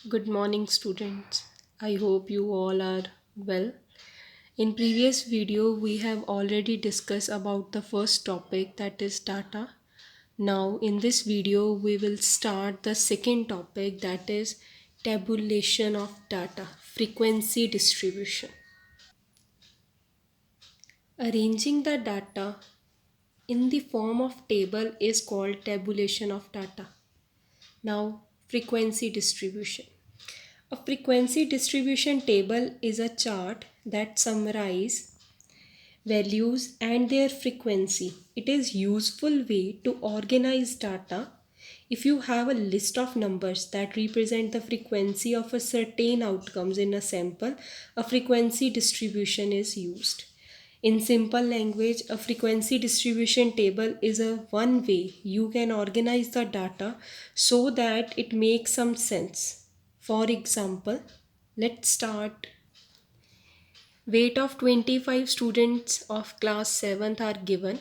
Good morning, students. I hope you all are well. In previous video, we have already discussed about the first topic, that is data. Now, in this video, we will start the second topic, that is tabulation of data, frequency distribution. Arranging the data in the form of table is called tabulation of data. Now, frequency distribution. A frequency distribution table is a chart that summarizes values and their frequency. It is useful way to organize data. If you have a list of numbers that represent the frequency of a certain outcomes in a sample, a frequency distribution is used. In simple language, a frequency distribution table is a one way you can organize the data so that it makes some sense. For example, let's start. Weight of 25 students of class 7th are given,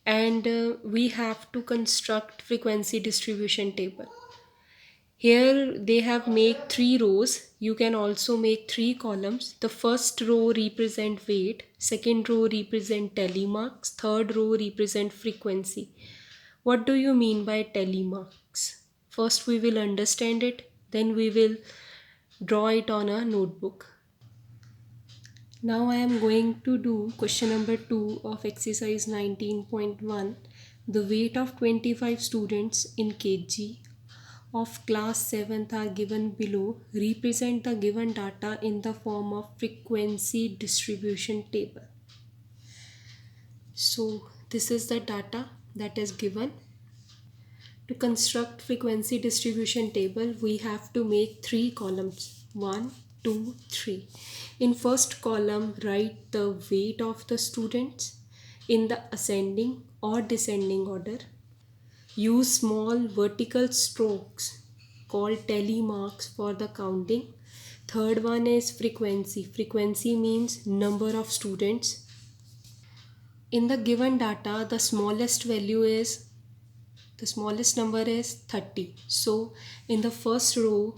and we have to construct frequency distribution table. Here they have make 3 rows. You can also make 3 columns. The first row represent weight, second row represent telemarks, third row represent frequency. What do you mean by telemarks? First we will understand it, then we will draw it on a notebook. Now I am going to do question number 2 of exercise 19.1. The weight of 25 students in kg of class 7th are given below. Represent the given data in the form of frequency distribution table. So this is the data that is given. To construct frequency distribution table, we have to make 3 columns. 1, 2, 3. In first column, write the weight of the students in the ascending or descending order. Use small vertical strokes called telemarks for the counting. Third one is frequency. Frequency means number of students. In the given data, the smallest number is 30. So in the first row,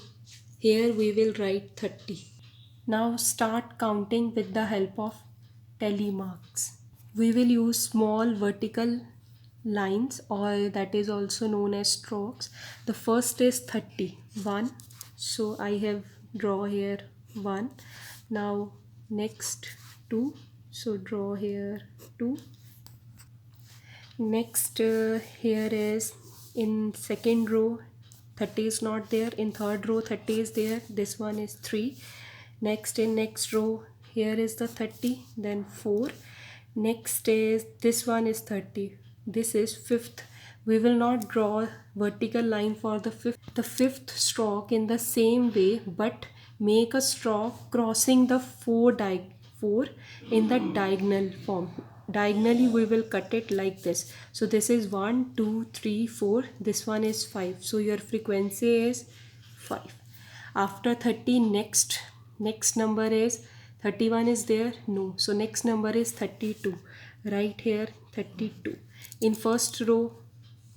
here we will write 30. Now start counting with the help of telemarks. We will use small vertical lines, or that is also known as strokes. The first is 30. 1. So I have draw here 1. Now next 2. So draw here 2. Next here is in second row 30 is not there. In third row 30 is there. This one is 3. Next in next row here is the 30, then 4. Next is this one is 30. This is fifth. We will not draw vertical line for the fifth stroke in the same way, but make a stroke crossing the 4 in the diagonal form. Diagonally we will cut it like this. So this is 1 2 3 4. This one is 5. So your frequency is 5. After 30, next number is 31 is there? No. So next number is 32. Right here 32. In first row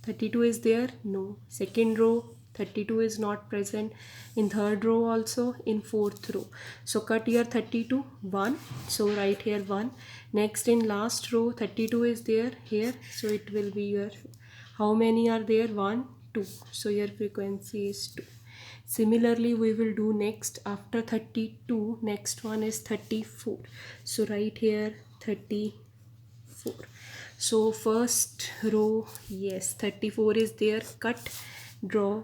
32 is there? No. Second row 32 is not present. In third row also. In fourth row. So cut here 32 1. So write here 1. Next in last row 32 is there here. So it will be your, how many are there? 1 2. So your frequency is 2. Similarly we will do next after 32. Next one is 34. So write here 34. So first row, yes, 34 is there. Cut, draw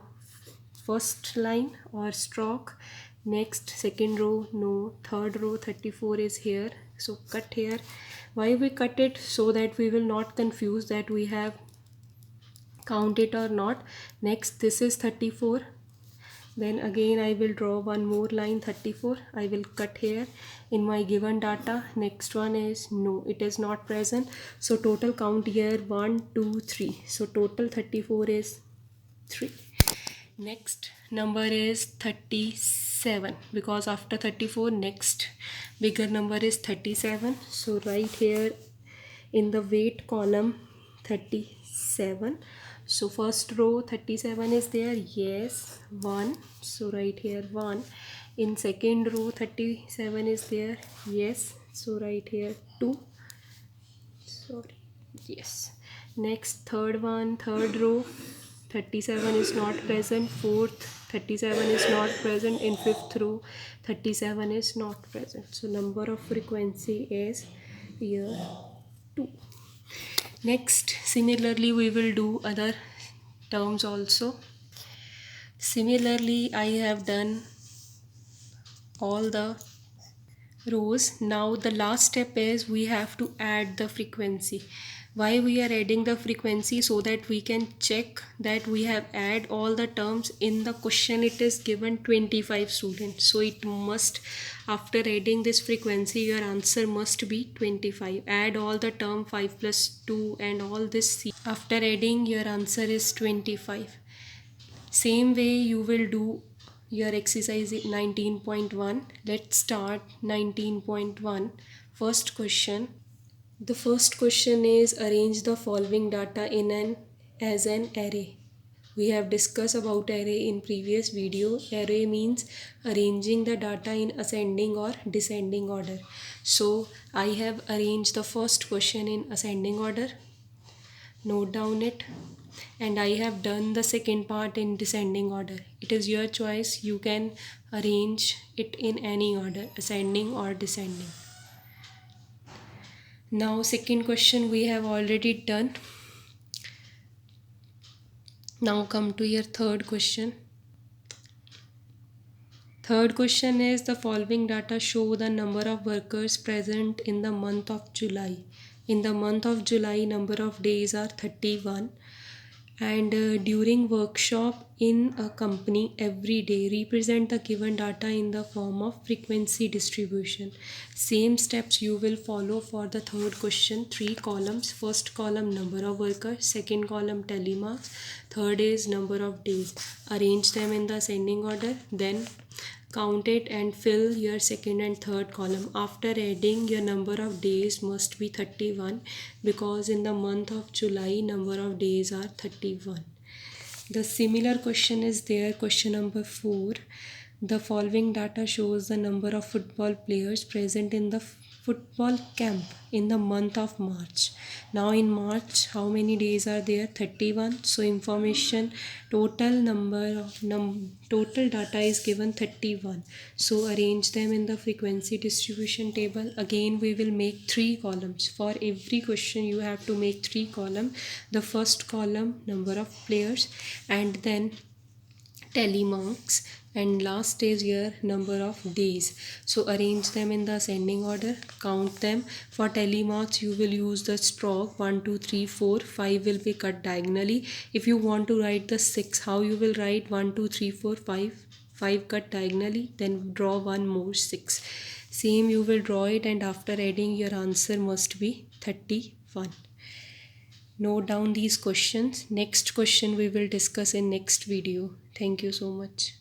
first line or stroke. Next second row, no. Third row 34 is here. So cut here. Why we cut it? So that we will not confuse that we have count it or not. Next this is 34. Then again I will draw one more line 34. I will cut here in my given data. Next one is no, it is not present. So total count here 1 2 3. So total 34 is 3. Next number is 37, because after 34 next bigger number is 37. So right here in the weight column 37. So first row 37 is there, yes, 1, so right here 1. In second row 37 is there, yes, so right here 2, sorry, yes. Next third one, third row 37 is not present, fourth 37 is not present, in fifth row 37 is not present, so number of frequency is here 2. Next, similarly we will do other terms also. Similarly, I have done all the rows. Now the last step is we have to add the frequency. Why we are adding the frequency? So that we can check that we have add all the terms. In the question it is given 25 students, so it must, after adding this frequency, your answer must be 25. Add all the term 5 plus 2 and all this. After adding, your answer is 25. Same way you will do your exercise 19.1. Let's start 19.1. First question. The first question is arrange the following data in an array. We have discussed about array in previous video. Array means arranging the data in ascending or descending order. So I have arranged the first question in ascending order. Note down it. And I have done the second part in descending order. It is your choice. You can arrange it in any order, ascending or descending. Now second question we have already done. Now come to your third question. Third question is the following data show the number of workers present in the month of July. In the month of July, number of days are 31. And during workshop in a company every day, represent the given data in the form of frequency distribution. Same steps you will follow for the third question. 3 columns. First column number of workers, second column telemarks, third is number of days. Arrange them in the ascending order, then count it and fill your second and third column. After adding, your number of days must be 31 because in the month of July number of days are 31. The similar question is there, question number 4. The following data shows the number of football players present in the football camp in the month of March. Now in March, how many days are there? 31. So information, total number of total data is given 31. So arrange them in the frequency distribution table. Again we will make 3 columns. For every question you have to make 3 columns. The first column number of players, and then telemarks, and last is your number of days. So arrange them in the ascending order, count them. For telemarks you will use the stroke 1 2 3 4, 5 will be cut diagonally. If you want to write the 6, how you will write 1 2 3 4 5 cut diagonally, then draw one more 6. Same you will draw it, and after adding your answer must be 31. Note down these questions. Next question we will discuss in next video. Thank you so much.